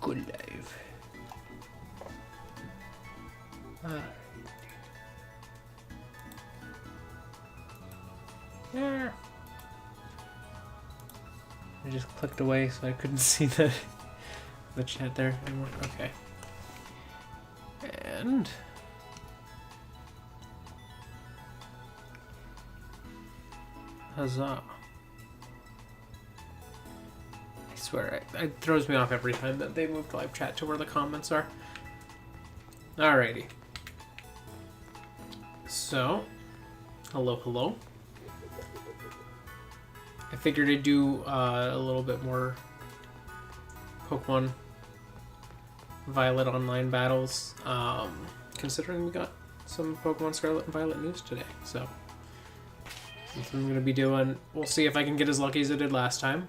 Good life. Yeah. I just clicked away so I couldn't see the chat there anymore. Okay. And huzzah. I swear, it throws me off every time that they move live chat to where the comments are. Alrighty. So, hello. I figured I'd do a little bit more Pokemon Violet online battles, considering we got some Pokemon Scarlet and Violet news today. So, that's what I'm going to be doing. We'll see if I can get as lucky as I did last time,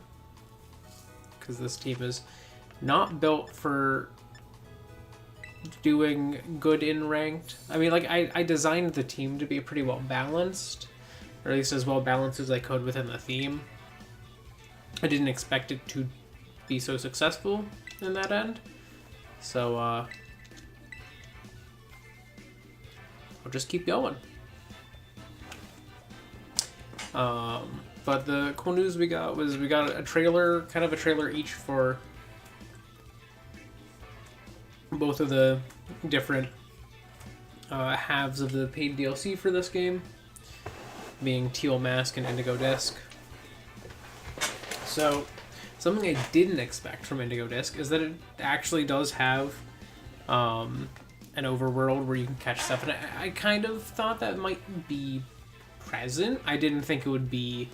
because this team is not built for doing good in ranked. I mean, like, I designed the team to be pretty well balanced, or at least as well balanced as I could within the theme. I didn't expect it to be so successful in that end, so I'll just keep going. But the cool news we got was we got a trailer, kind of a trailer each for both of the different halves of the paid DLC for this game, being Teal Mask and Indigo Disc. So, something I didn't expect from Indigo Disc is that it actually does have an overworld where you can catch stuff, and I kind of thought that might be present. I didn't think it would be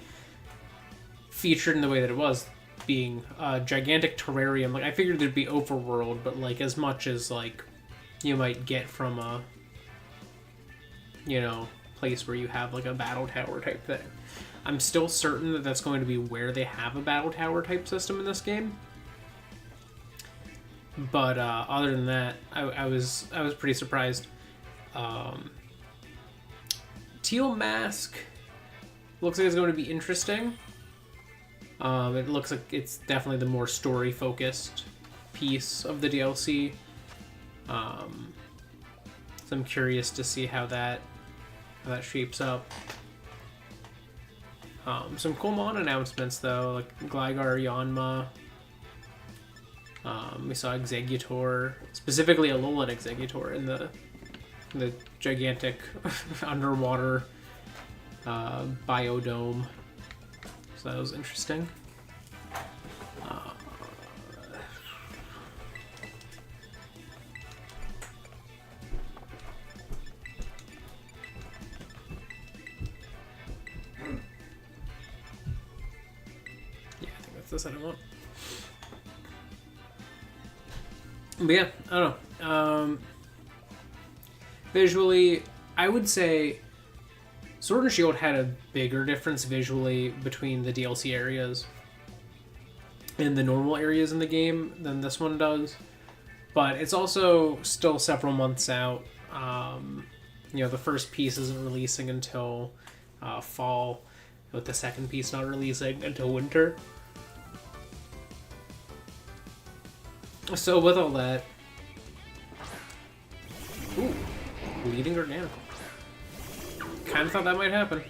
featured in the way that it was, being a gigantic terrarium. Like, I figured there'd be overworld, but like as much as like you might get from a, you know, place where you have like a battle tower type thing. I'm still certain that that's going to be where they have a battle tower type system in this game. But other than that, I was pretty surprised. Teal Mask looks like it's going to be interesting. It looks like it's definitely the more story-focused piece of the DLC. So I'm curious to see how that shapes up. Some cool Mon announcements though, like Gligar, Yanma. We saw Exeggutor, specifically a Alolan Exeggutor in the gigantic underwater biodome. So that was interesting. Yeah, I think that's the set I want. But yeah, I don't know. Visually, I would say Sword and Shield had a bigger difference visually between the DLC areas and the normal areas in the game than this one does. But it's also still several months out. You know, the first piece isn't releasing until fall, with the second piece not releasing until winter. So with all that... Ooh, Bleeding Organical. Kind of thought that might happen.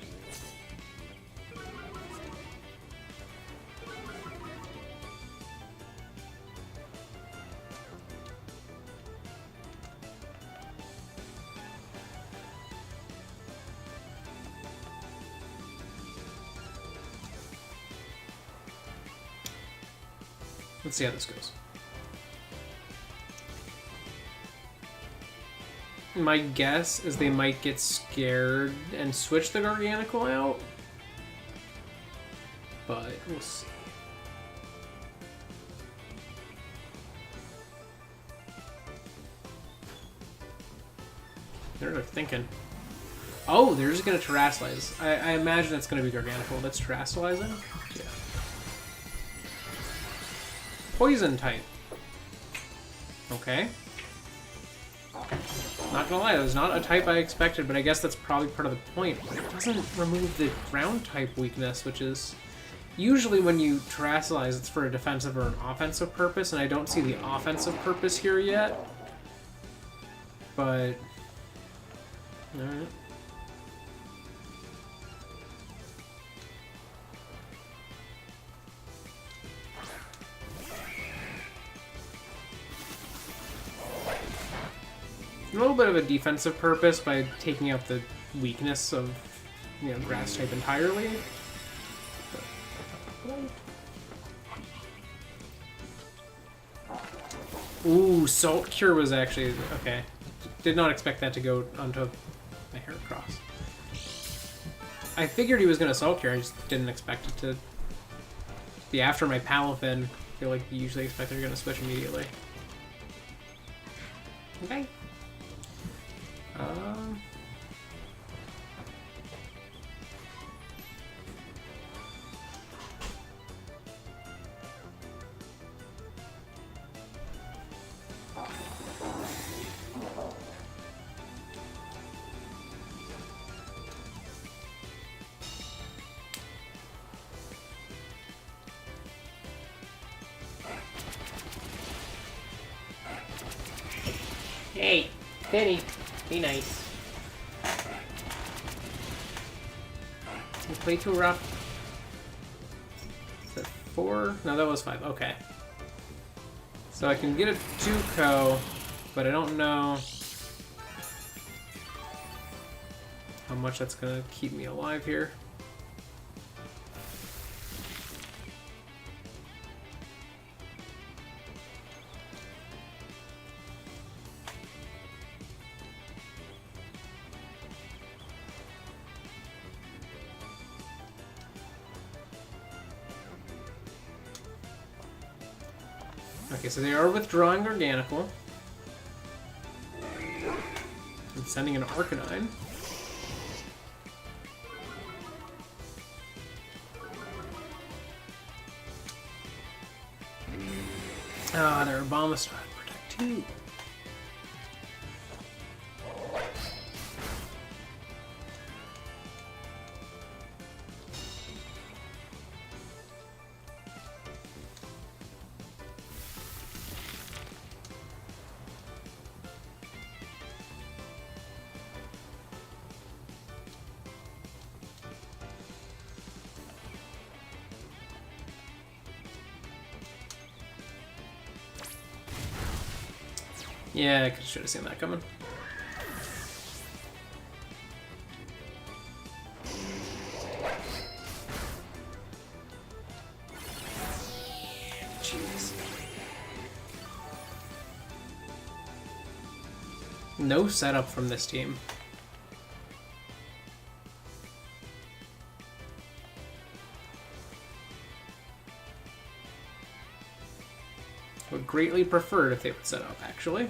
Let's see how this goes. My guess is they might get scared and switch the Garganical out, but we'll see. They're thinking. Oh, they're just going to Terrasilize. I imagine it's going to be Garganical that's Terrasilizing. Yeah. Poison type. Okay. Not gonna lie, that was not a type I expected, but I guess that's probably part of the point. But it doesn't remove the ground type weakness, which is Usually when you terrestrialize, it's for a defensive or an offensive purpose, and I don't see the offensive purpose here yet. But... Alright. A little bit of a defensive purpose by taking out the weakness of, you know, grass type entirely. Ooh, Salt Cure was actually... okay. Did not expect that to go onto my Heracross. I figured he was going to Salt Cure, I just didn't expect it to be after my Palafin. I feel like you usually expect they're going to switch immediately. Okay. Hey, Penny, be nice. You play too rough. Is that 4? No, that was 5. Okay. So I can get a 2-co, but I don't know how much that's gonna keep me alive here. Okay, so they are withdrawing Organical. And sending an Arcanine. Ah, their Abomastar Protect 2. Yeah, I should have seen that coming. Jeez. No setup from this team. Would greatly prefer it if they would set up, actually.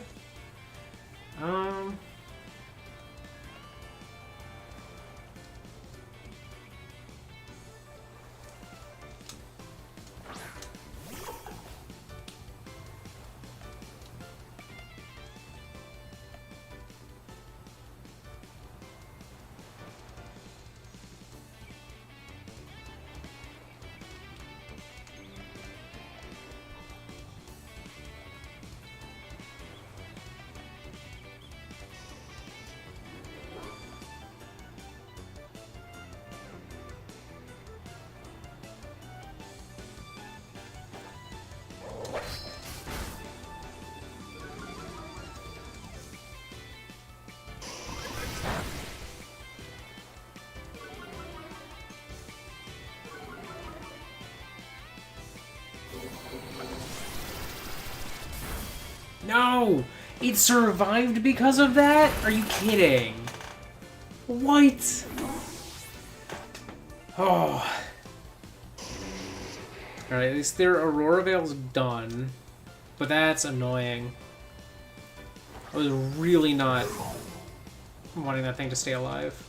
No! It survived because of that? Are you kidding? What? Oh. Alright, at least their Aurora Veil's done. But that's annoying. I was really not wanting that thing to stay alive.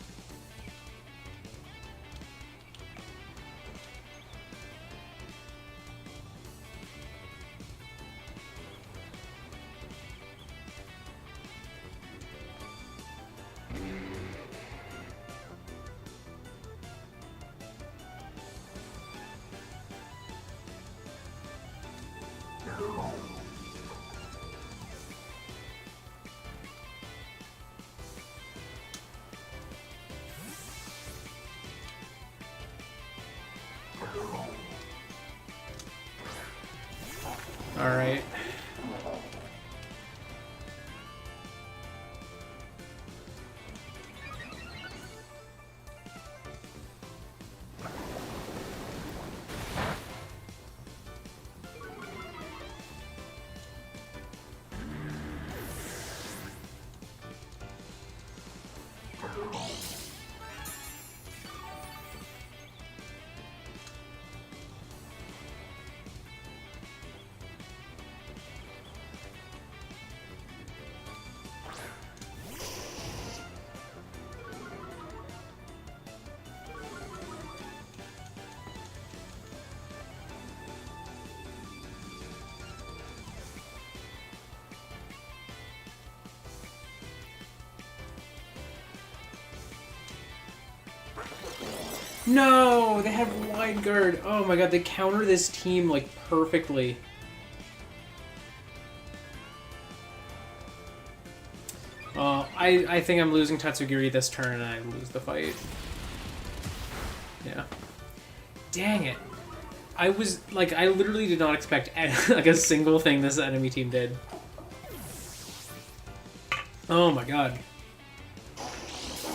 Alright. No, they have wide guard. Oh my god, they counter this team like perfectly. I think I'm losing Tatsugiri this turn and I lose the fight. Yeah. Dang it. I literally did not expect like a single thing this enemy team did. Oh my god.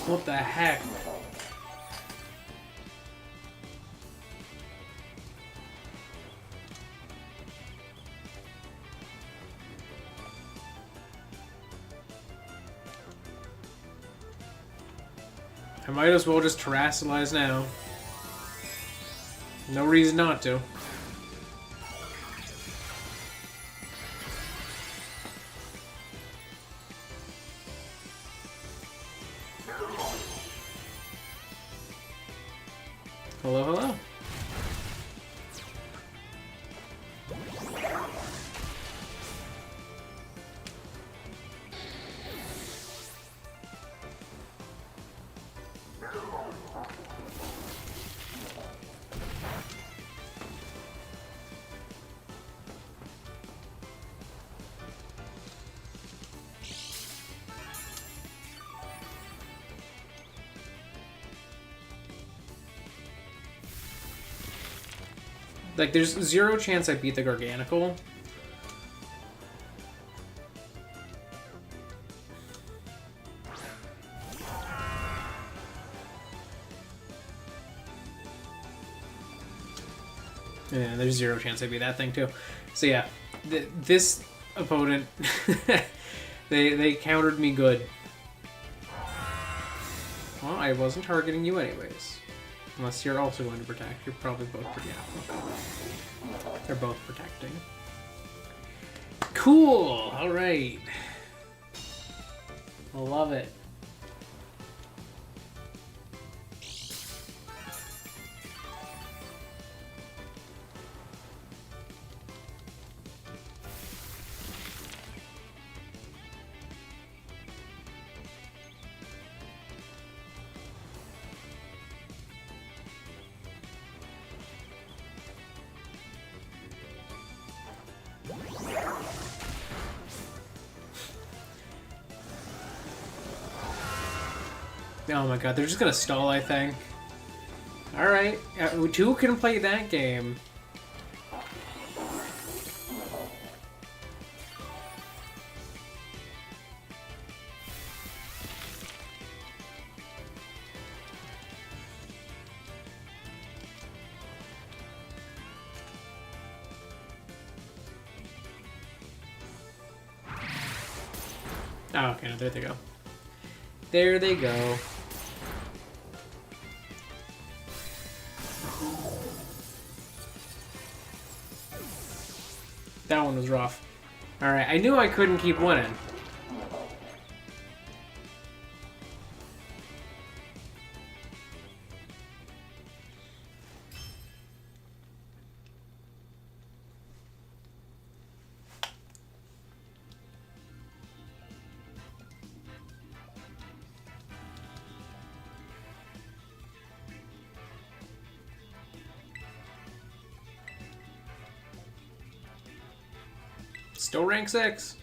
What the heck? I might as well just terrestrialize now. No reason not to. Hello, hello. Like, there's zero chance I beat the Garganical. Yeah, there's zero chance I beat that thing, too. So, yeah. This opponent, they countered me good. Well, I wasn't targeting you anyways. Unless you're also going to protect. You're probably both protecting. Yeah, okay. They're both protecting. Cool! Alright. I love it. Oh my god, they're just gonna stall, I think. Alright, two can play that game. Oh, okay, no, there they go. There they go. That one was rough. Alright, I knew I couldn't keep winning. Still rank 6.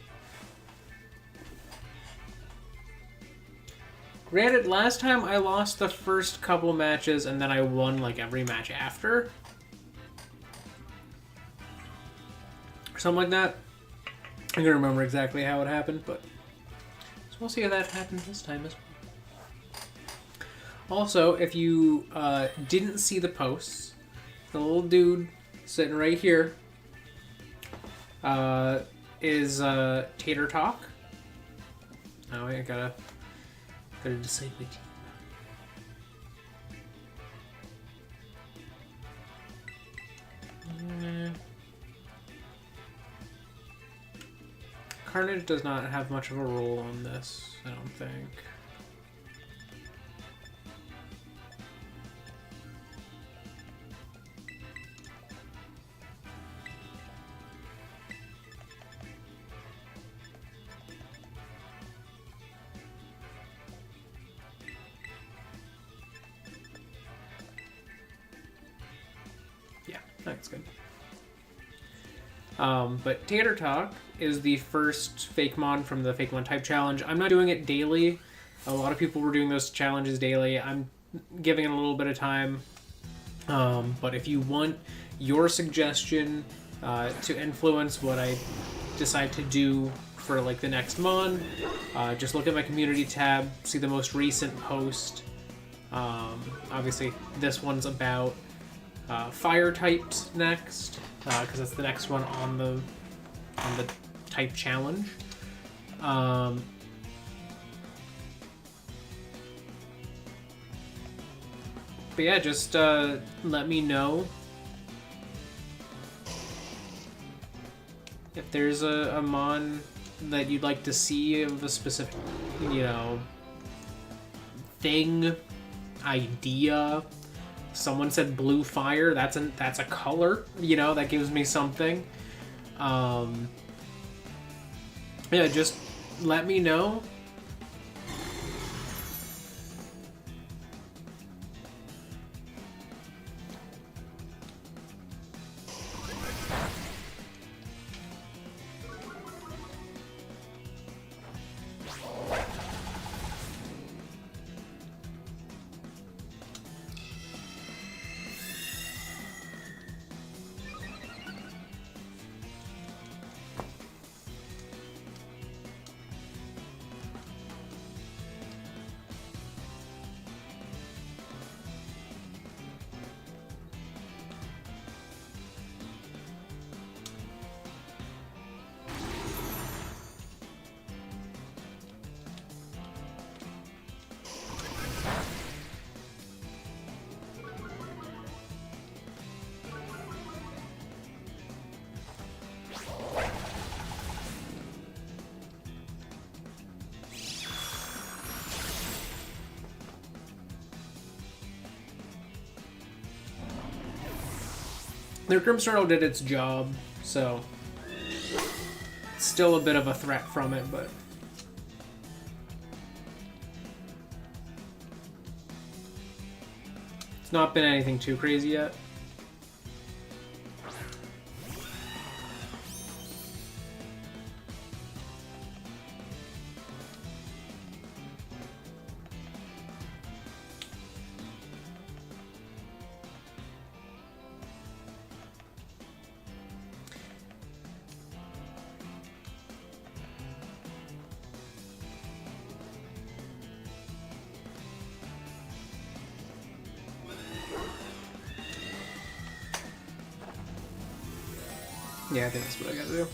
Granted, last time I lost the first couple matches and then I won like every match after. something like that. I can remember exactly how it happened, but so we'll see how that happens this time as well. Also, if you didn't see the posts, the little dude sitting right here is Tater Talk. Oh, I gotta disable it. Carnage does not have much of a role on this, I don't think. Yeah, that's good. But Tater Talk is the first fake mon from the fake mon type challenge. I'm not doing it daily. A lot of people were doing those challenges daily. I'm giving it a little bit of time. But if you want your suggestion to influence what I decide to do for like the next mon, just look at my community tab, see the most recent post. Obviously, this one's about fire types next, because that's the next one on the type challenge. But yeah, just let me know if there's a mon that you'd like to see of a specific, thing, idea. Someone said blue fire. That's a color. That gives me something. Yeah, just let me know. Their Grimsnarl did its job, so it's still a bit of a threat from it, but it's not been anything too crazy yet. Yeah, I think that's what I gotta do.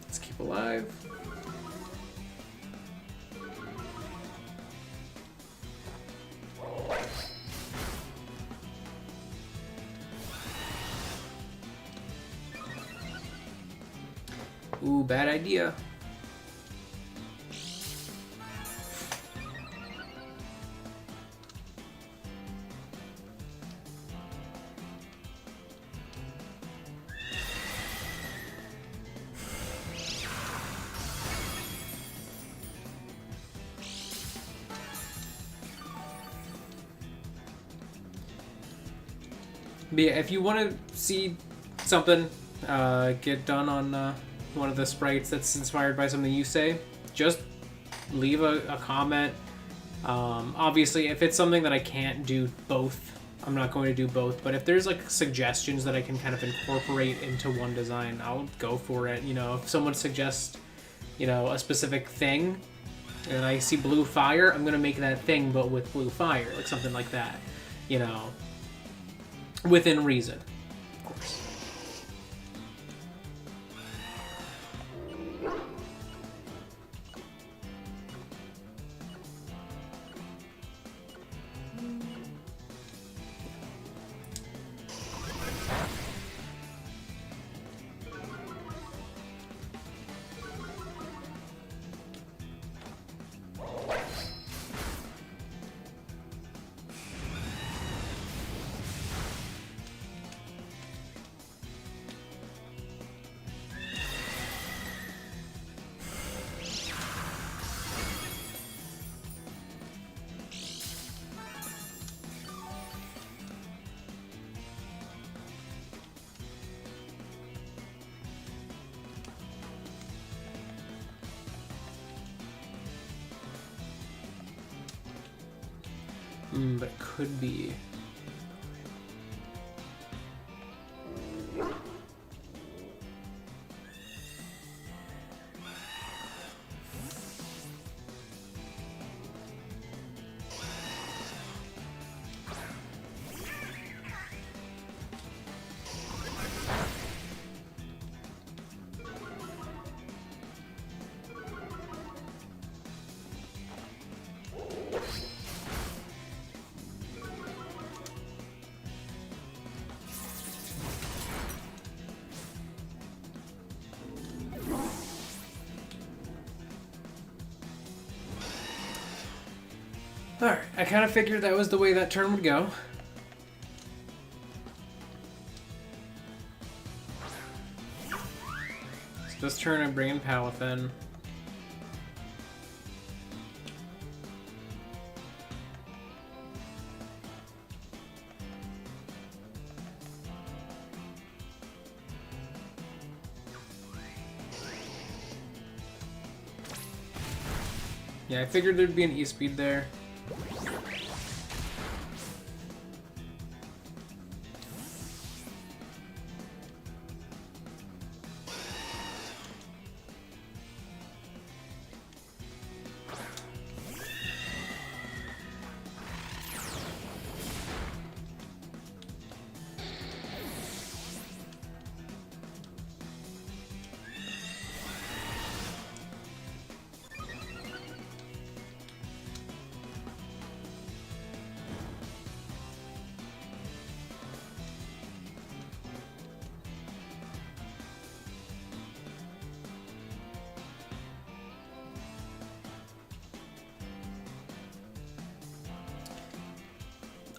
Let's keep alive. Ooh, bad idea. But yeah, if you want to see something get done on one of the sprites that's inspired by something you say, just leave a comment. Obviously, if it's something that I can't do both, I'm not going to do both, but if there's like suggestions that I can kind of incorporate into one design, I'll go for it. You know, if someone suggests, you know, a specific thing, and I see blue fire, I'm gonna make that thing, but with blue fire, like something like that, you know, within reason, of course. But it could be... Alright, I kind of figured that was the way that turn would go. So this turn I bring in Palathin. Yeah, I figured there'd be an E-speed there.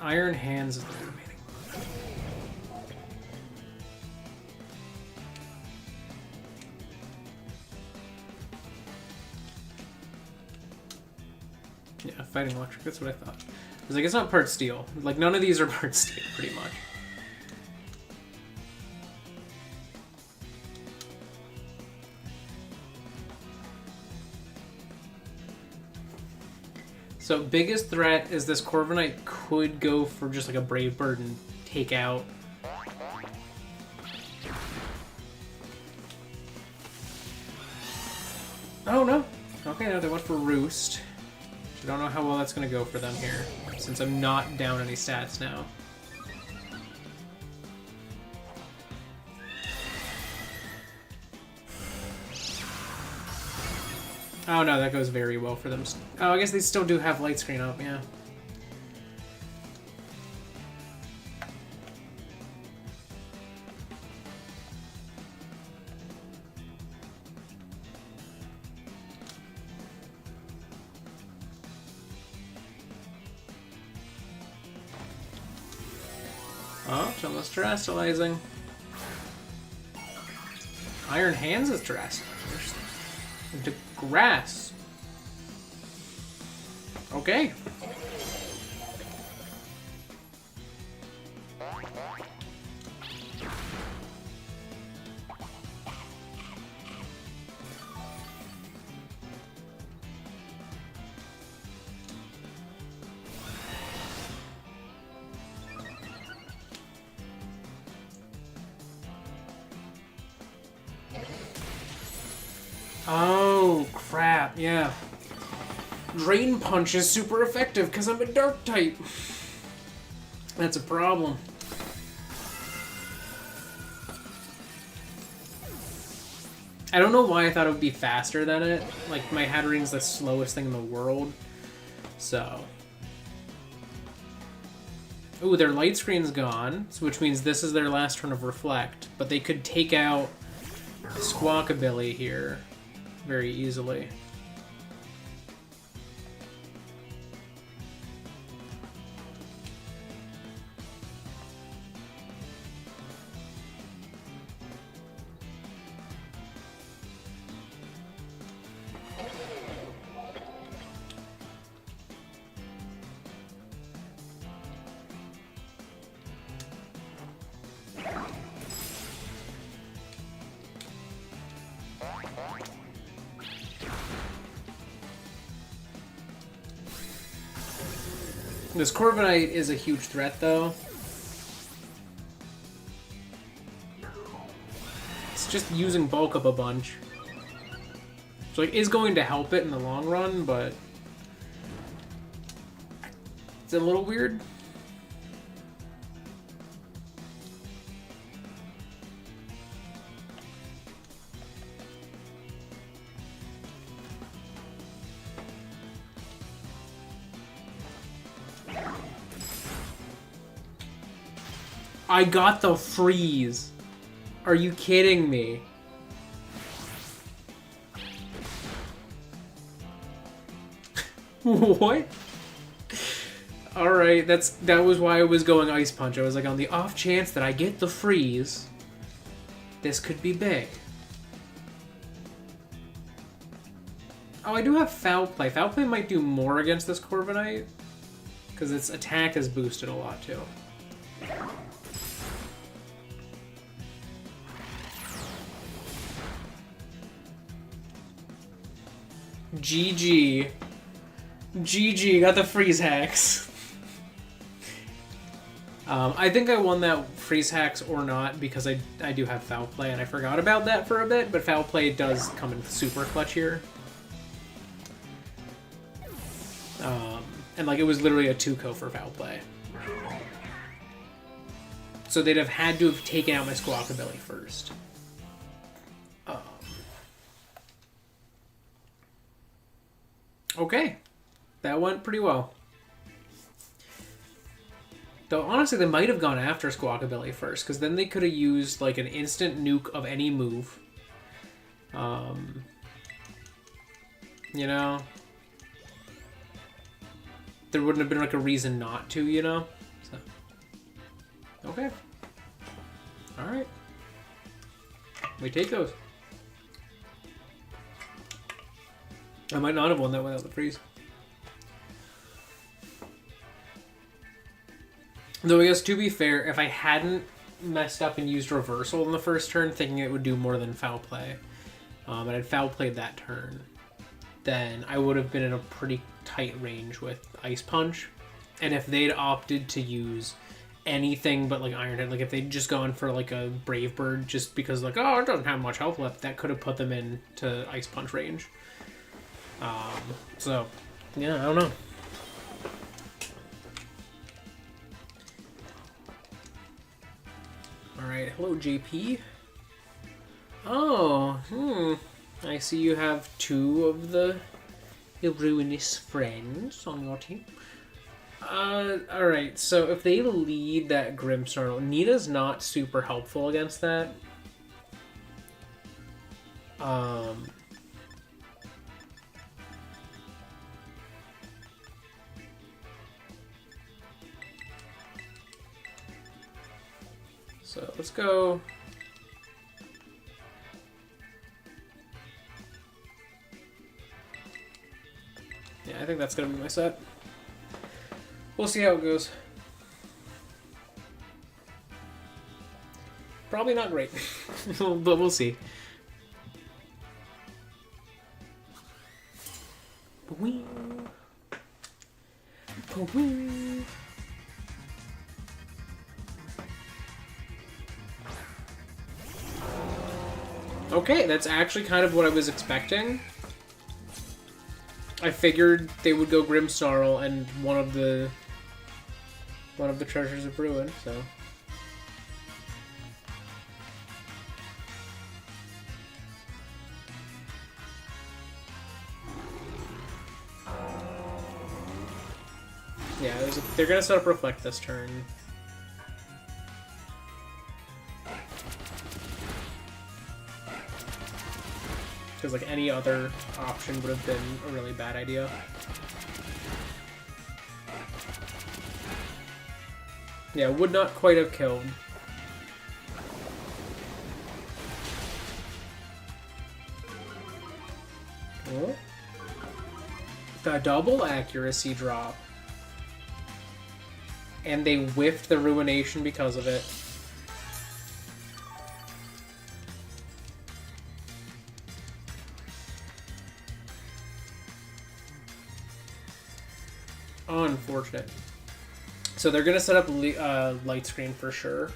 Iron Hands is the remaining. Yeah, Fighting Electric, that's what I thought. I was like, it's not part steel. Like, none of these are part steel, pretty much. So biggest threat is this Corviknight could go for just like a Brave Bird and take out. Oh no. Okay, no, they went for Roost. I don't know how well that's going to go for them here, since I'm not down any stats now. Oh no, that goes very well for them. Oh, I guess they still do have light screen up, yeah. Oh, Chumla's terrestrializing. Iron Hands is terrestrializing. Into grass. Okay. Oh, crap, yeah. Drain Punch is super effective because I'm a dark type. That's a problem. I don't know why I thought it would be faster than it. Like, my Hattering's the slowest thing in the world. So. Ooh, their light screen's gone, which means this is their last turn of Reflect. But they could take out Squawkabilly here very easily. This Corviknight is a huge threat, though. It's just using bulk up a bunch. So, like, is going to help it in the long run, but it's a little weird. I got the freeze. Are you kidding me? What? Alright, that was why I was going Ice Punch. I was like, on the off chance that I get the freeze, this could be big. Oh, I do have Foul Play. Foul Play might do more against this Corviknight, because its attack is boosted a lot too. GG. GG, got the freeze hacks. I think I won that freeze hacks or not because I do have Foul Play and I forgot about that for a bit, but Foul Play does come in super clutch here. And like it was literally a 2-co for Foul Play. So they'd have had to have taken out my Squawkabilly first. Okay, that went pretty well. Though honestly, they might have gone after Squawkabilly first, because then they could have used like an instant nuke of any move. You know, there wouldn't have been like a reason not to, you know. So, okay, all right, we take those. I might not have won that without the freeze. Though I guess, to be fair, if I hadn't messed up and used Reversal in the first turn, thinking it would do more than Foul Play, and I'd Foul Played that turn, then I would have been in a pretty tight range with Ice Punch. And if they'd opted to use anything but like Iron Head, like if they'd just gone for like a Brave Bird just because like, oh, it doesn't have much health left, that could have put them into Ice Punch range. So, yeah, I don't know. Alright, hello JP. Oh, I see you have 2 of the ruinous friends on your team. Alright, so if they lead that Grimmsnarl, Nita's not super helpful against that. So let's go. Yeah, I think that's gonna be my set. We'll see how it goes. Probably not great, but we'll see. Wee. Wee. Okay, that's actually kind of what I was expecting. I figured they would go Grimmsnarl and one of the treasures of Ruin, so. Yeah, they're gonna set up Reflect this turn. Because like any other option would have been a really bad idea. Yeah, would not quite have killed. Oh. The double accuracy drop. And they whiffed the Ruination because of it. Unfortunate. So they're going to set up light screen for sure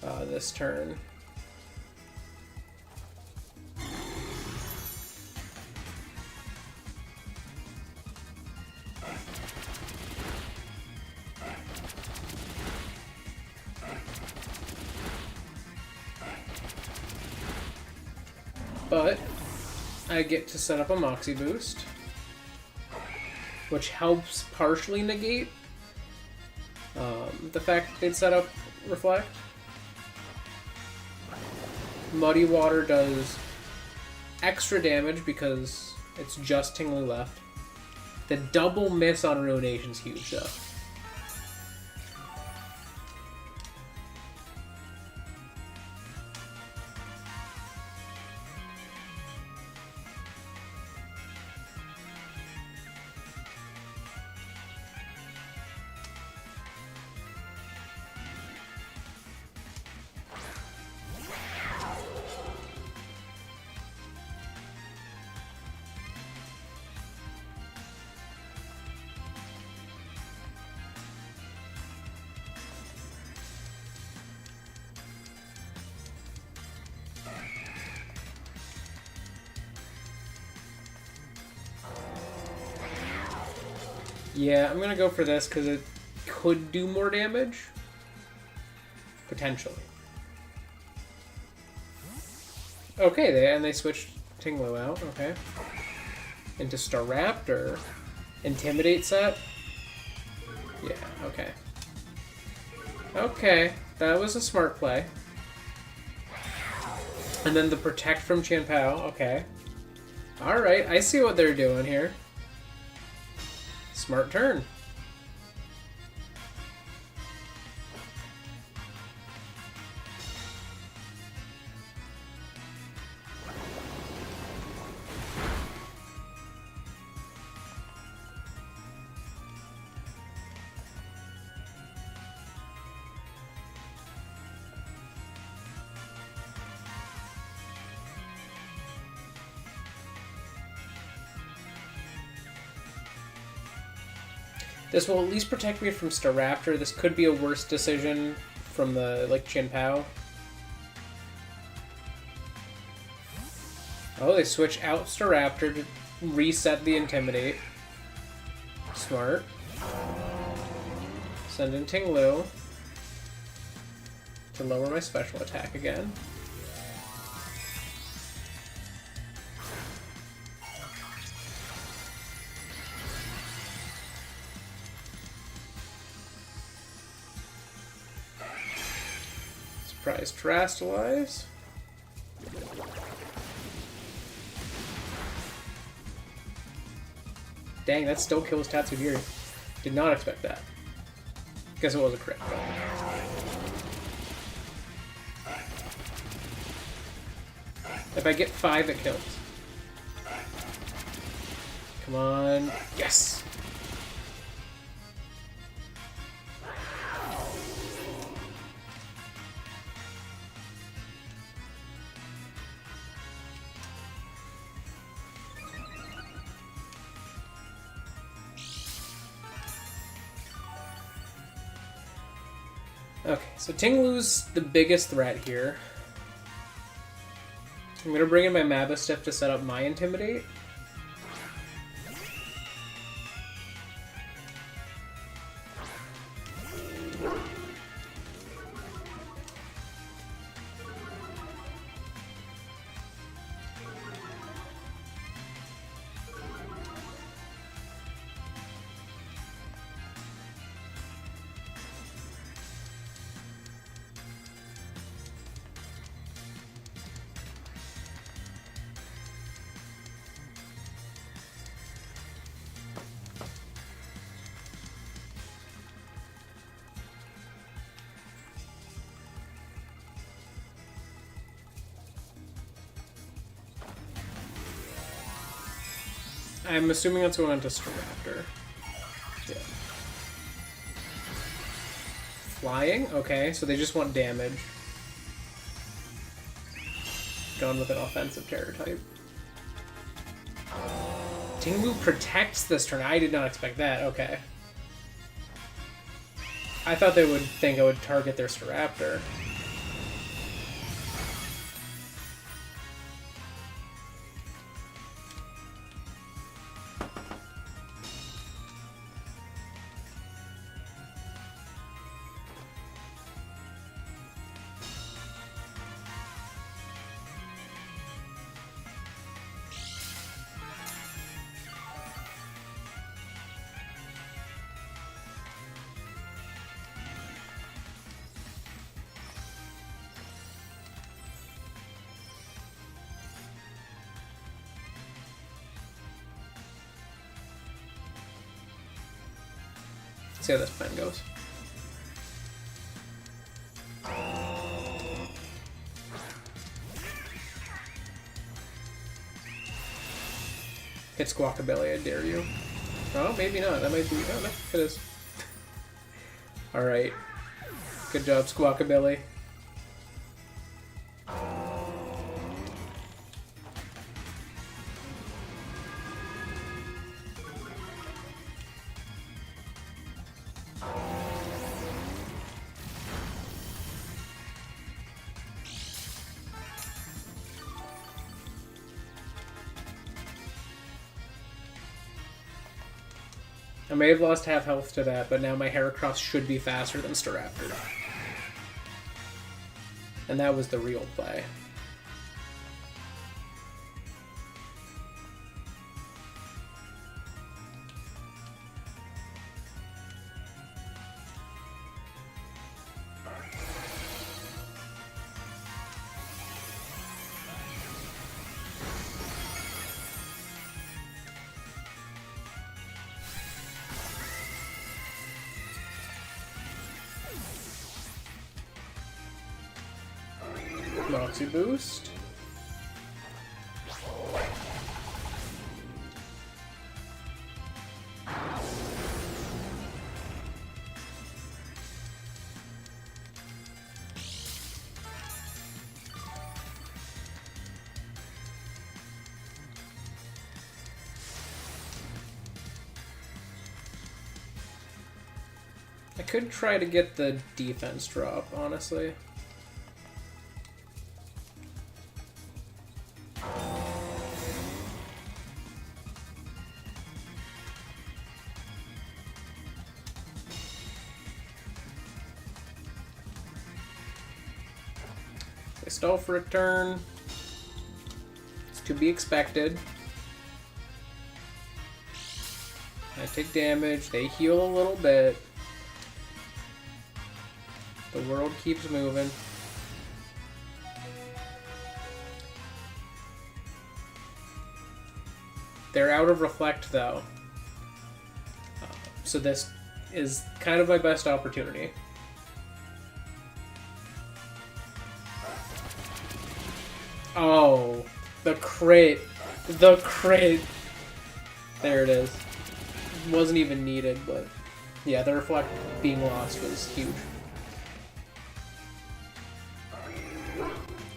this turn. But I get to set up a Moxie Boost, which helps partially negate the fact that they'd set up Reflect. Muddy Water does extra damage because it's just Tinglu left. The double miss on Ruination's huge though. Yeah, I'm gonna go for this because it could do more damage. Potentially. Okay, they switched Tinglu out, okay. Into Staraptor. Intimidate set? Yeah, okay. Okay, that was a smart play. And then the Protect from Chien-Pao, okay. Alright, I see what they're doing here. Smart turn. This will at least protect me from Staraptor. This could be a worse decision from the, Chien-Pao. Oh, they switch out Staraptor to reset the Intimidate. Smart. Send in Tinglu to lower my special attack again. Surprise Terrastalize. Dang, that still kills Tatsugiri. Did not expect that. Guess it was a crit. If I get 5, it kills. Come on. Yes! Okay, so Tinglu's the biggest threat here. I'm gonna bring in my Mastiff to set up my Intimidate. I'm assuming that's going into Staraptor. Yeah. Flying? Okay, so they just want damage. Going with an offensive Terror type. Tingu protects this turn. I did not expect that. Okay. I thought they would think I would target their Staraptor. See how this plan goes. Hit Squawkabilly, I dare you. Oh, maybe not. That might be... Oh, no, it is. Alright. Good job, Squawkabilly. I may have lost half health to that, but now my Heracross should be faster than Staraptor. And that was the real play. Moxie boost. I could try to get the defense drop, honestly. They stall for a turn. It's to be expected. I take damage. They heal a little bit. The world keeps moving. They're out of Reflect, though. So this is kind of my best opportunity. Oh, the crit. The crit. There it is. Wasn't even needed, but yeah, the Reflect being lost was huge.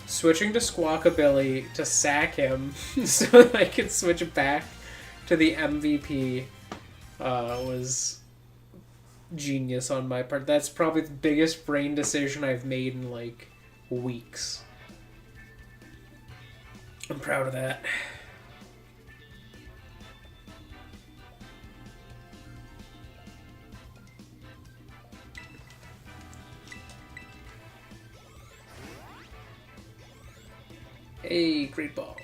Switching to Squawkabilly to sack him so that I could switch back to the MVP was genius on my part. That's probably the biggest brain decision I've made in like weeks. I'm proud of that. Hey, great ball.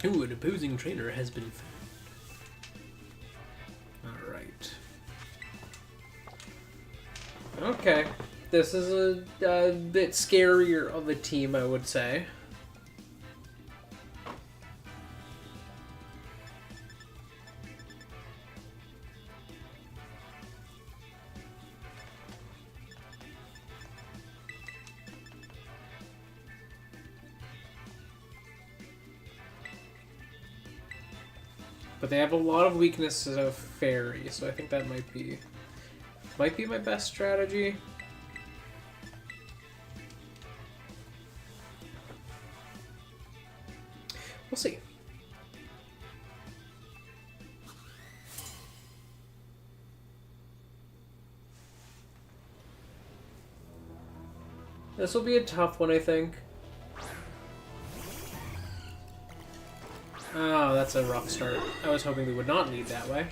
Ooh, an opposing trainer has been found. Alright. Okay. This is a bit scarier of a team, I would say. But they have a lot of weaknesses of fairy, so I think that might be my best strategy. We'll see. This will be a tough one, I think. Oh, that's a rough start. I was hoping we would not lead that way.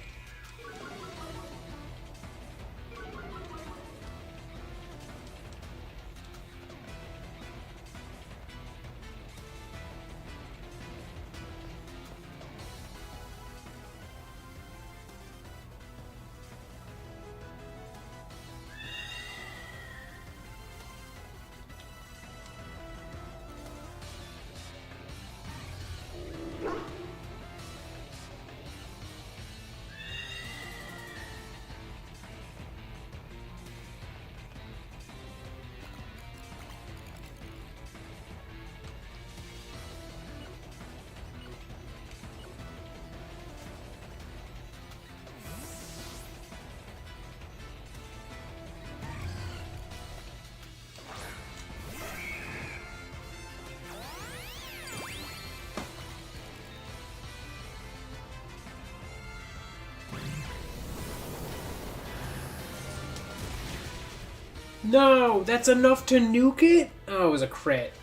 No, that's enough to nuke it? Oh, it was a crit.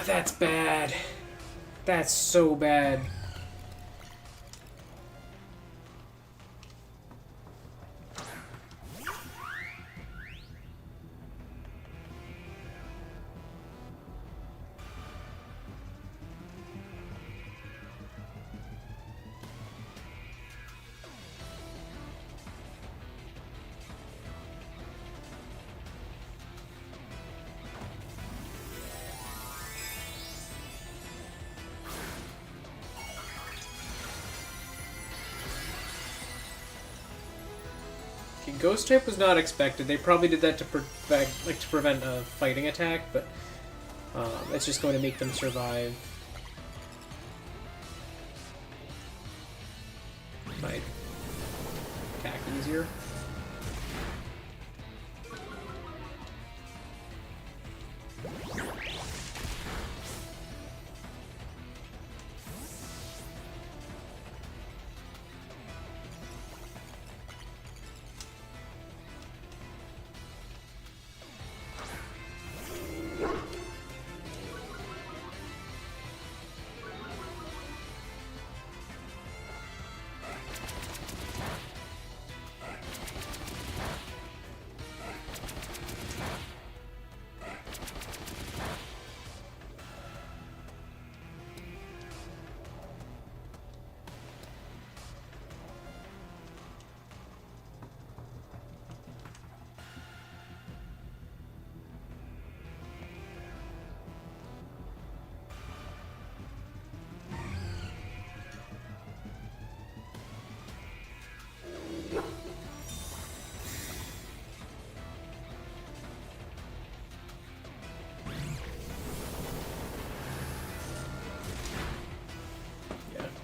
That's bad. That's so bad. Ghost type was not expected. They probably did that to prevent a fighting attack, but it's just going to make them survive. Might attack easier.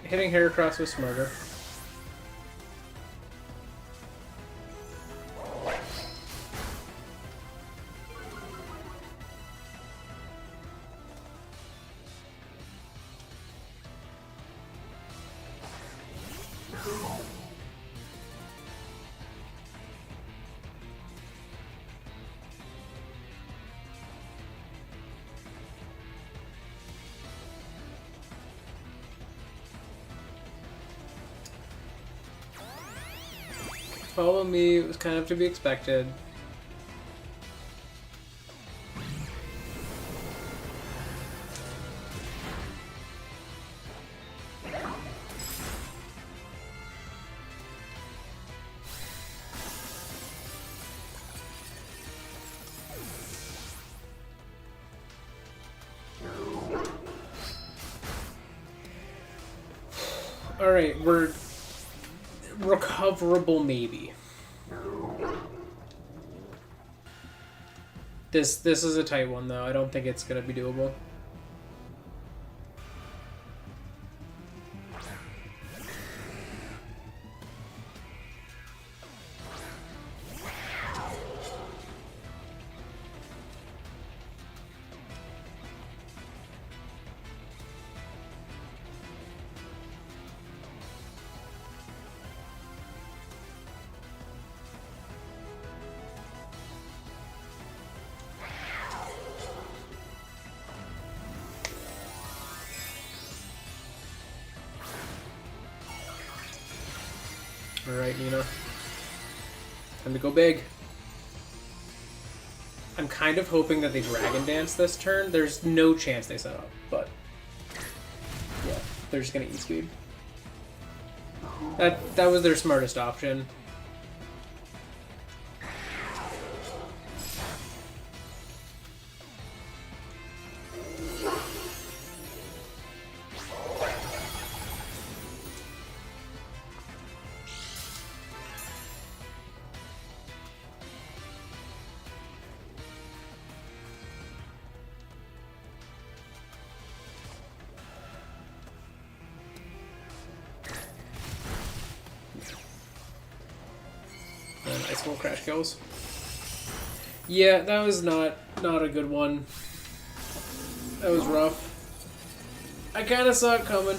Hitting Heracross was smarter. Follow me. It was kind of to be expected. Alright, we're recoverable maybe. This is a tight one though. I don't think it's gonna be doable. Alright, Nina. Time to go big. I'm kind of hoping that they Dragon Dance this turn. There's no chance they set up, but yeah, they're just gonna E-Speed. That was their smartest option. Ice Wall Crash Kills. Yeah, that was not a good one. That was rough. I kind of saw it coming.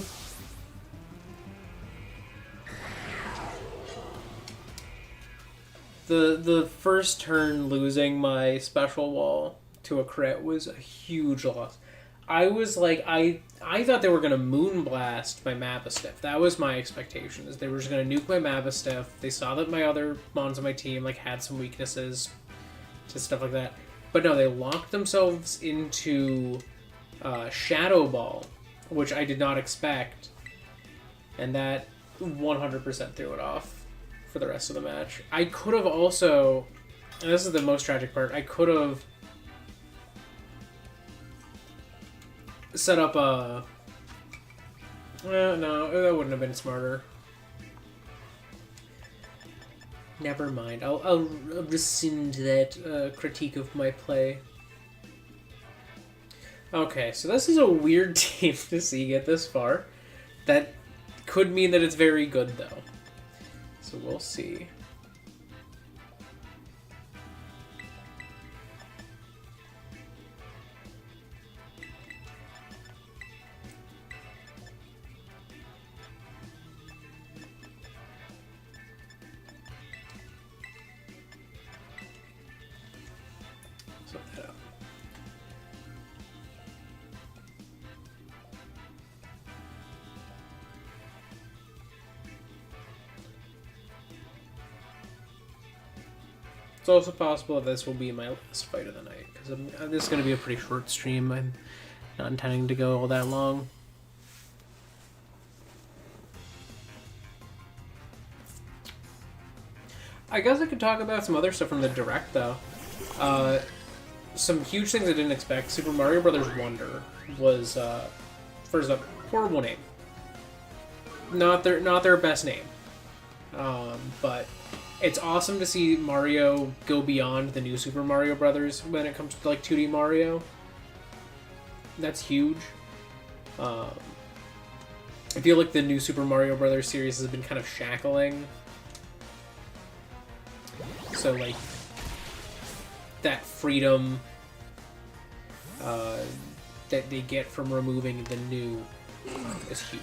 The first turn losing my special wall to a crit was a huge loss. I was like, I thought they were going to Moonblast my Mavistiff. That was my expectation, is they were just going to nuke my Mavistiff. They saw that my other mons on my team like had some weaknesses to stuff like that. But no, they locked themselves into Shadow Ball, which I did not expect. And that 100% threw it off for the rest of the match. I could have also, and this is the most tragic part, I could have set up a... no, that wouldn't have been smarter. Never mind. I'll rescind that critique of my play. Okay, so this is a weird team to see get this far. That could mean that it's very good, though. So we'll see. It's also possible that this will be my last fight of the night, because this is going to be a pretty short stream. I'm not intending to go all that long. I guess I could talk about some other stuff from the Direct, though. Some huge things I didn't expect. Super Mario Bros. Wonder was, first up, horrible name. Not their best name. But it's awesome to see Mario go beyond the new Super Mario Brothers when it comes to like 2D Mario. That's huge. I feel like the new Super Mario Brothers series has been kind of shackling. So like that freedom that they get from removing the new is huge.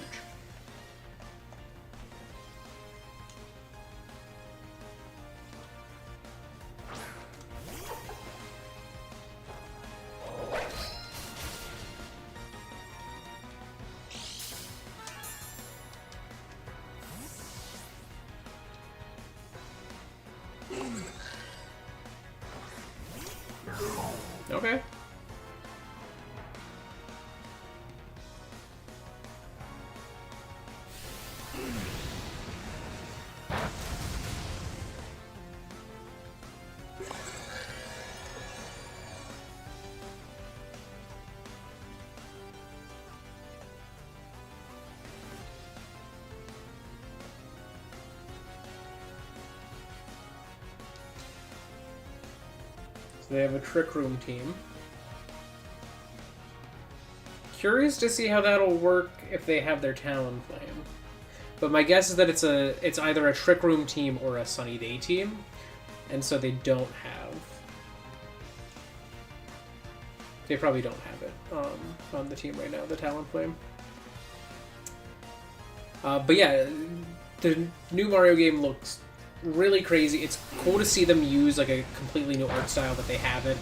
Okay. They have a Trick Room team. Curious to see how that'll work if they have their Talonflame. But my guess is that it's either a Trick Room team or a Sunny Day team, and so they don't have. They probably don't have it on the team right now, the Talonflame. But yeah, the new Mario game looks really crazy. It's cool to see them use like a completely new art style that they haven't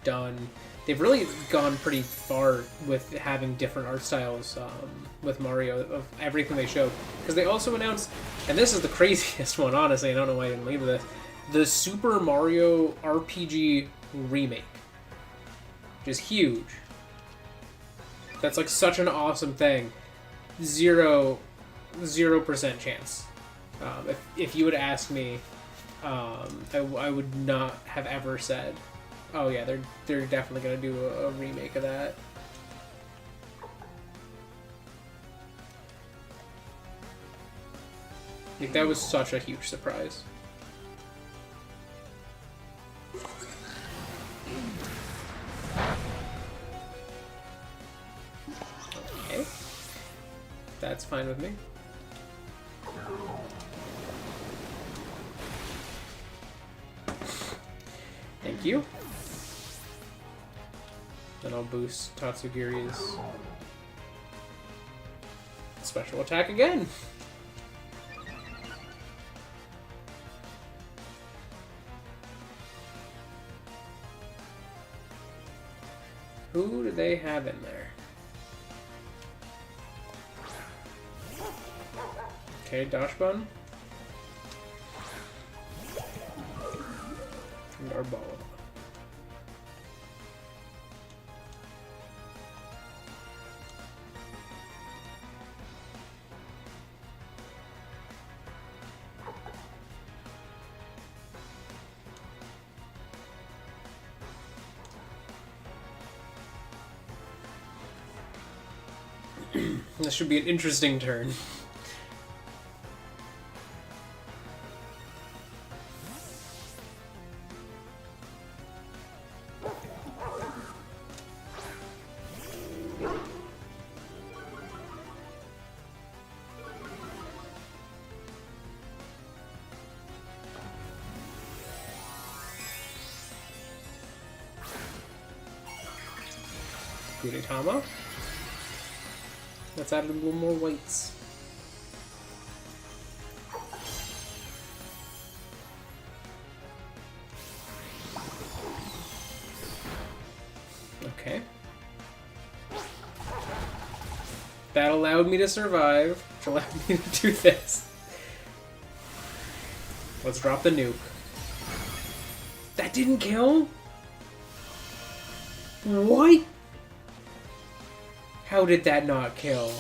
done. They've really gone pretty far with having different art styles with Mario of everything they showed. Because they also announced, and this is the craziest one, honestly, I don't know why I didn't leave this, the Super Mario RPG remake. Which is huge. That's like such an awesome thing. 0% chance. If you would ask me, I would not have ever said, "Oh yeah, they're definitely gonna do a remake of that." Like that was such a huge surprise. Okay, that's fine with me. Thank you. Then I'll boost Tatsugiri's special attack again. Who do they have in there? Okay, Dashbun. And Arbala. This should be an interesting turn. Gudetama. Let's add a little more weights. Okay. That allowed me to survive, which allowed me to do this. Let's drop the nuke. That didn't kill? What? How did that not kill?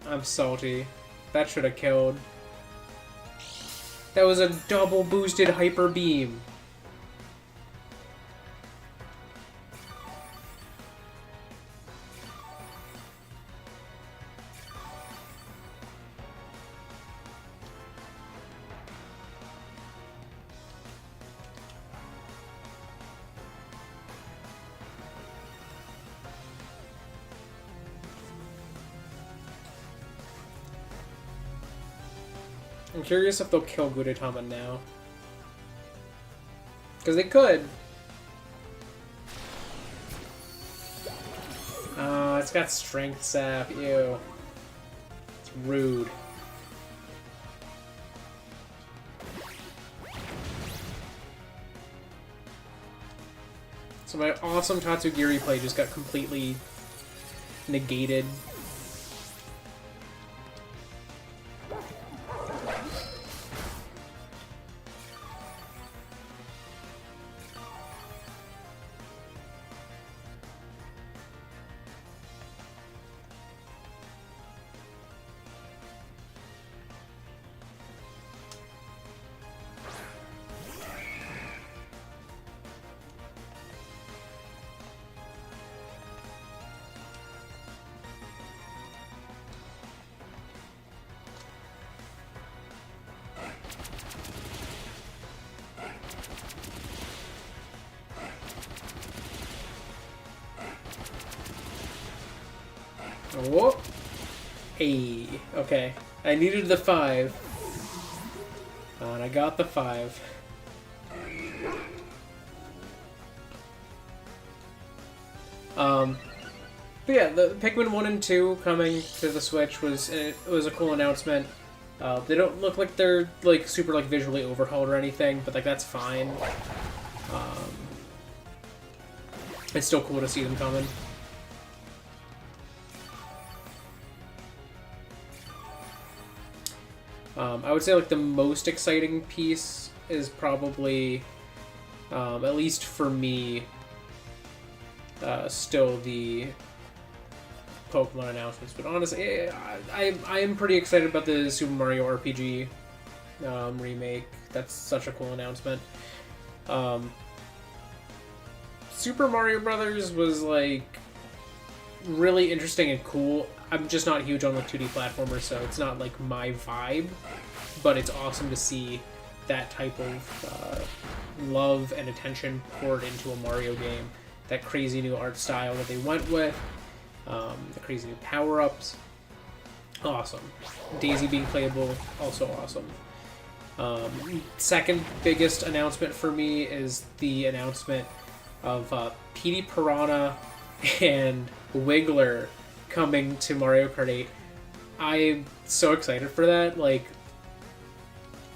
I'm salty. That should have killed. That was a double boosted hyper beam. I'm curious if they'll kill Gudetama now. Because they could. It's got strength sap. Ew. It's rude. So my awesome Tatsugiri play just got completely negated. Oh. Hey. Okay. I needed the 5. And I got the 5. But yeah, the Pikmin 1 and 2 coming to the Switch was a cool announcement. They don't look like they're like super like visually overhauled or anything, but like that's fine. It's still cool to see them coming. I would say like the most exciting piece is probably, at least for me, still the Pokemon announcements. But honestly, I am pretty excited about the Super Mario RPG remake. That's such a cool announcement. Super Mario Brothers was like really interesting and cool. I'm just not huge on like 2D platformers, so it's not like my vibe. But it's awesome to see that type of love and attention poured into a Mario game. That crazy new art style that they went with, the crazy new power-ups, awesome. Daisy being playable, also awesome. Second biggest announcement for me is the announcement of Petey Piranha and Wiggler coming to Mario Kart 8. I'm so excited for that. Like,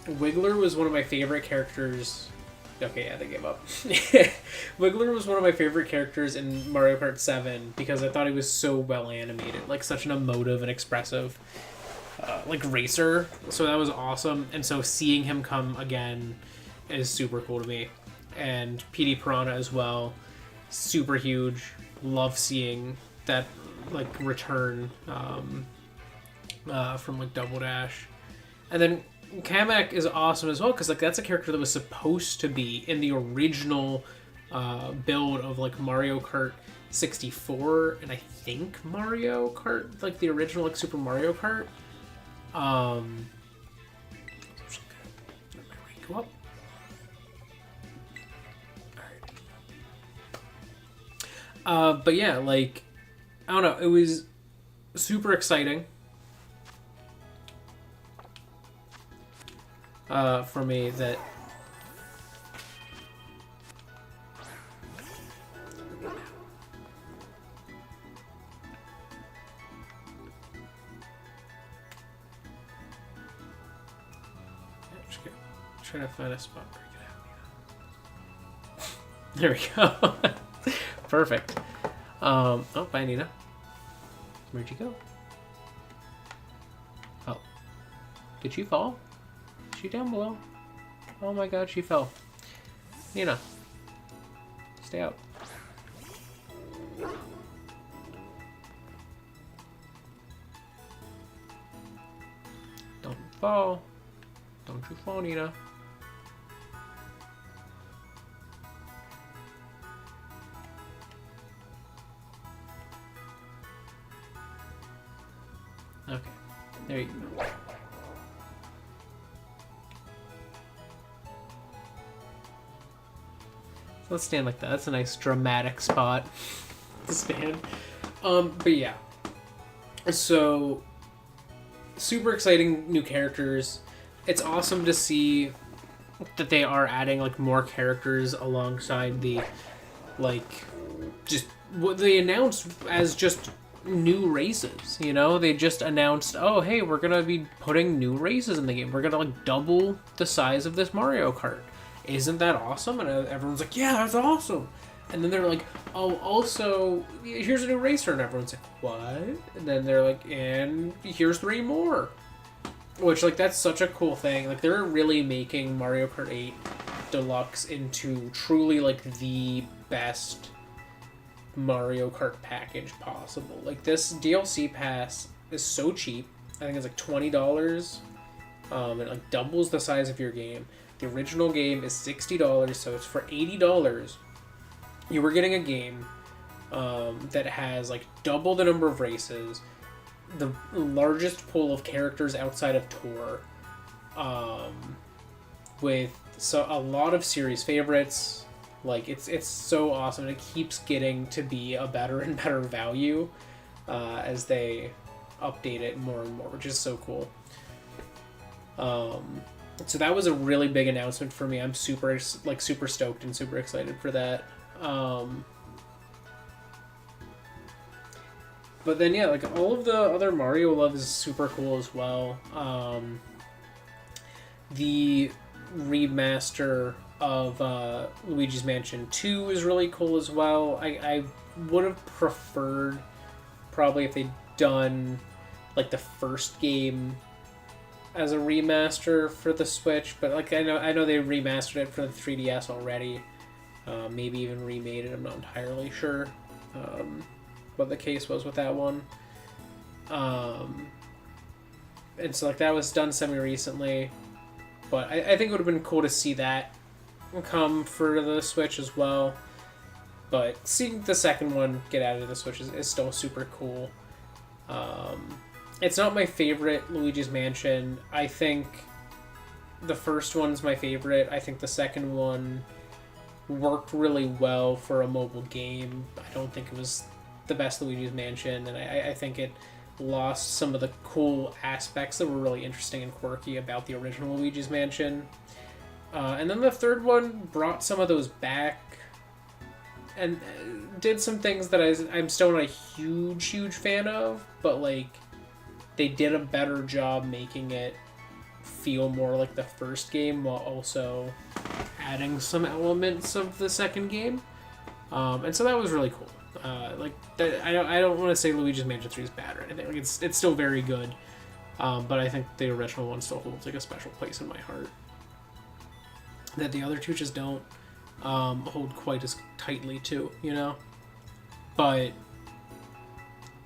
Wiggler was one of my favorite characters. Okay, yeah, they gave up. Wiggler was one of my favorite characters in Mario Kart 7 because I thought he was so well animated, like such an emotive and expressive like racer. So that was awesome. And so seeing him come again is super cool to me. And Petey Piranha as well, super huge. Love seeing that like return from like Double Dash. And then Kamek is awesome as well because like that's a character that was supposed to be in the original build of like Mario Kart 64 and I think Mario Kart, like the original like Super Mario Kart. Go up. But yeah, like I don't know, it was super exciting. For me that trying to find a spot where you can have me. There we go. Perfect. Oh, bye Nina. Where'd you go? Oh, did she fall? She down below? Oh my god, she fell. Nina, stay out. Don't fall. Don't you fall, Nina. Okay, there you go. Let's stand like that. That's a nice dramatic spot to stand. But yeah. So, super exciting new characters. It's awesome to see that they are adding like more characters alongside the like just what they announced as just new races. You know, they just announced, oh hey, we're gonna be putting new races in the game. We're gonna like double the size of this Mario Kart. Isn't that awesome? And everyone's like, yeah, that's awesome. And then they're like, oh, also, here's a new racer. And everyone's like, what? And then they're like, and here's 3 more. Which, like, that's such a cool thing. Like, they're really making Mario Kart 8 Deluxe into truly, like, the best Mario Kart package possible. Like, this DLC pass is so cheap. I think it's like $20. It, like, doubles the size of your game. The original game is $60, so it's for $80. You were getting a game that has like double the number of races, the largest pool of characters outside of Tour, with a lot of series favorites. Like it's so awesome. It keeps getting to be a better and better value. as they update it more and more, which is so cool. So that was a really big announcement for me. I'm super stoked and super excited for that. But then yeah, like all of the other Mario love is super cool as well. The remaster of Luigi's Mansion 2 is really cool as well. I would have preferred probably if they'd done like the first game as a remaster for the Switch, but like I know they remastered it for the 3DS already. Maybe even remade it. I'm not entirely sure what the case was with that one. And so like that was done semi-recently, but I think it would have been cool to see that come for the Switch as well. But seeing the second one get added to the Switch is still super cool. It's not my favorite Luigi's Mansion. I think the first one's my favorite. I think the second one worked really well for a mobile game. I don't think it was the best Luigi's Mansion, and I think it lost some of the cool aspects that were really interesting and quirky about the original Luigi's Mansion. And then the third one brought some of those back and did some things that I'm still not a huge fan of, but like they did a better job making it feel more like the first game while also adding some elements of the second game. And so that was really cool. I don't want to say Luigi's Mansion 3 is bad or anything. Like it's still very good. But I think the original one still holds like a special place in my heart that the other two just don't hold quite as tightly to, you know? But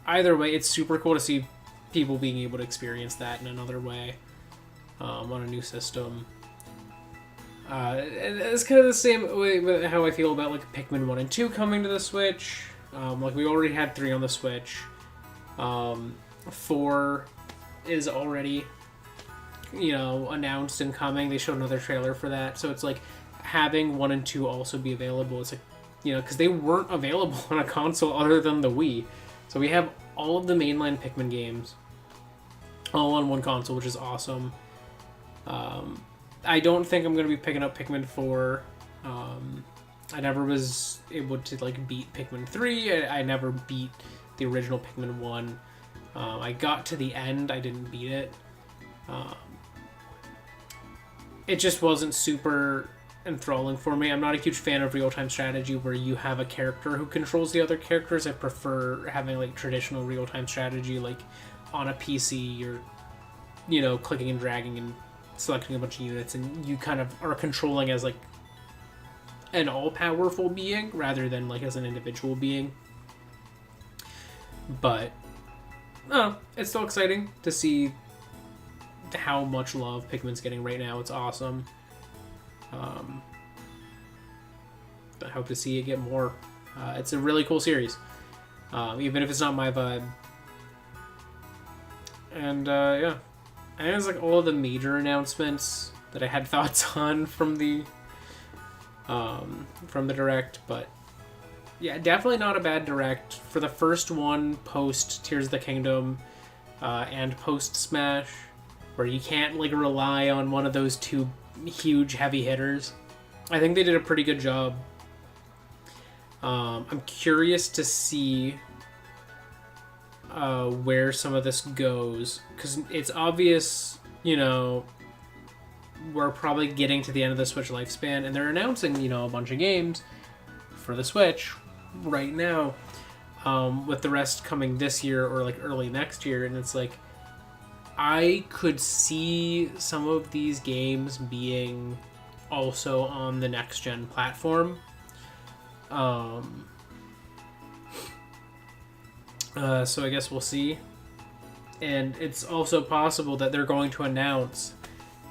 either way, it's super cool to see people being able to experience that in another way on a new system. And it's kind of the same way with how I feel about like Pikmin 1 and 2 coming to the Switch. Like we already had 3 on the Switch. 4 is already, announced and coming. They showed another trailer for that. So it's like having 1 and 2 also be available. It's like, because they weren't available on a console other than the Wii. So we have all of the mainline Pikmin games all on one console, which is awesome. I don't think I'm going to be picking up Pikmin 4. I never was able to like beat Pikmin 3. I never beat the original Pikmin 1. I got to the end. I didn't beat it. It just wasn't super enthralling for me. I'm not a huge fan of real-time strategy where you have a character who controls the other characters. I prefer having like traditional real-time strategy, like on a PC, you're clicking and dragging and selecting a bunch of units, and you kind of are controlling as like an all-powerful being rather than like as an individual being. But it's still exciting to see how much love Pikmin's getting right now. It's awesome. I hope to see it get more. It's a really cool series, even if it's not my vibe. And yeah, I think it's like all of the major announcements that I had thoughts on from the Direct. But yeah, definitely not a bad Direct. For the first one post Tears of the Kingdom and post Smash, where you can't like rely on one of those two huge heavy hitters, I think they did a pretty good job. I'm curious to see where some of this goes, because it's obvious, we're probably getting to the end of the Switch lifespan, and they're announcing, a bunch of games for the Switch right now, with the rest coming this year or like early next year, and it's like I could see some of these games being also on the next gen platform. So I guess we'll see. And it's also possible that they're going to announce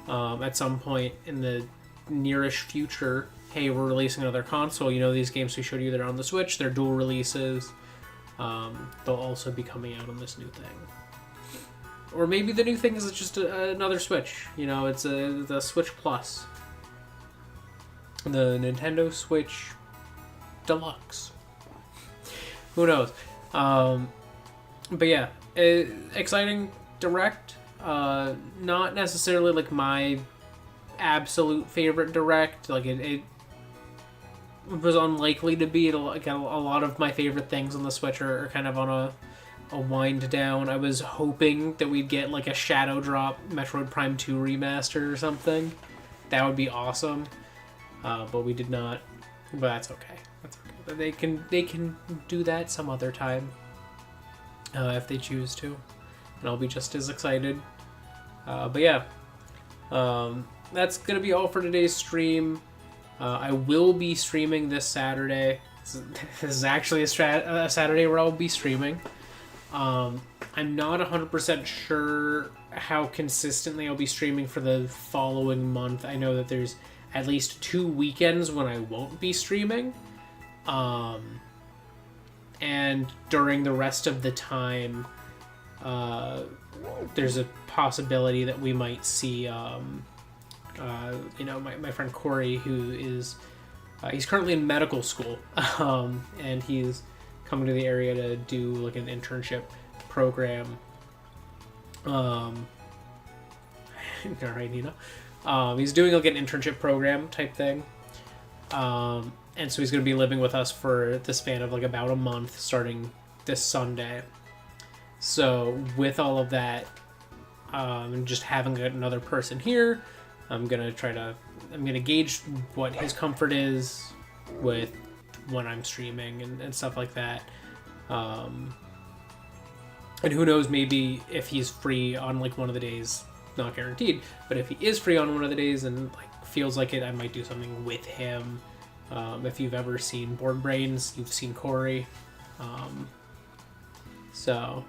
at some point in the nearish future, hey, we're releasing another console. These games we showed you that are on the Switch, they're dual releases. They'll also be coming out on this new thing. Or maybe the new thing is just another Switch. It's the Switch Plus. The Nintendo Switch Deluxe. Who knows? But yeah, exciting direct. Not necessarily like my absolute favorite direct. Like it was unlikely to be. Like a lot of my favorite things on the Switch are kind of on a wind down. I was hoping that we'd get like a Shadow Drop Metroid Prime 2 remaster or something. That would be awesome. But we did not. But that's okay. That's okay. They can do that some other time. If they choose to. And I'll be just as excited. But yeah. That's going to be all for today's stream. I will be streaming this Saturday. This is actually a Saturday where I'll be streaming. I'm not 100% sure how consistently I'll be streaming for the following month. I know that there's at least 2 weekends when I won't be streaming. And during the rest of the time, there's a possibility that we might see, my friend Corey, who is, he's currently in medical school, and he's coming to the area to do like an internship program. All right, Nina. He's doing like an internship program type thing. And so he's going to be living with us for the span of like about a month starting this Sunday. So with all of that, and just having another person here, I'm going to gauge what his comfort is with when I'm streaming and stuff like that. And who knows, maybe if he's free on like one of the days, not guaranteed, but if he is free on one of the days and like feels like it, I might do something with him. If you've ever seen Board Brains, you've seen Corey. So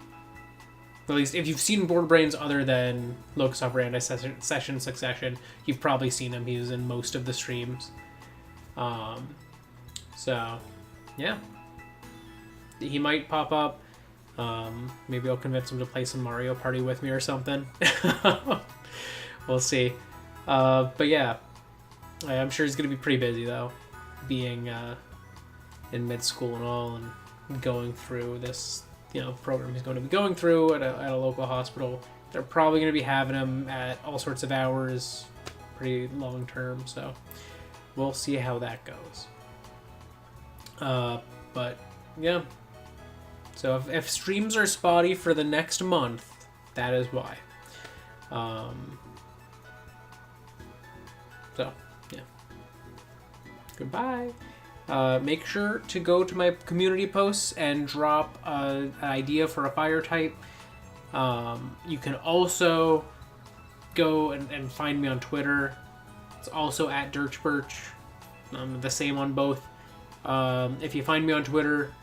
at least if you've seen Board Brains other than Locus Operandi Session Succession, you've probably seen him. He was in most of the streams. So yeah, he might pop up. Maybe I'll convince him to play some Mario Party with me or something. We'll see. But yeah, I'm sure he's going to be pretty busy though, being in mid school and all, and going through this program he's going to be going through at a local hospital. They're probably going to be having him at all sorts of hours, pretty long term. So we'll see how that goes. But yeah. So if streams are spotty for the next month, that is why. So, yeah. Goodbye. Make sure to go to my community posts and drop an idea for a fire type. You can also go and find me on Twitter. It's also at DurchBurch. The same on both. If you find me on Twitter,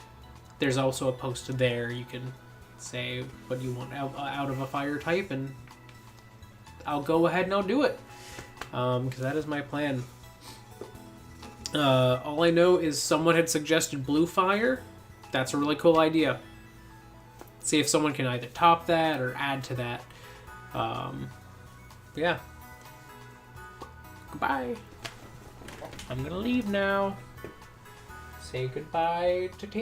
there's also a post there. You can say what you want out of a fire type, and I'll go ahead and I'll do it. Because that is my plan. All I know is someone had suggested blue fire. That's a really cool idea. See if someone can either top that or add to that. Yeah. Goodbye. I'm gonna leave now. Say goodbye to Tater.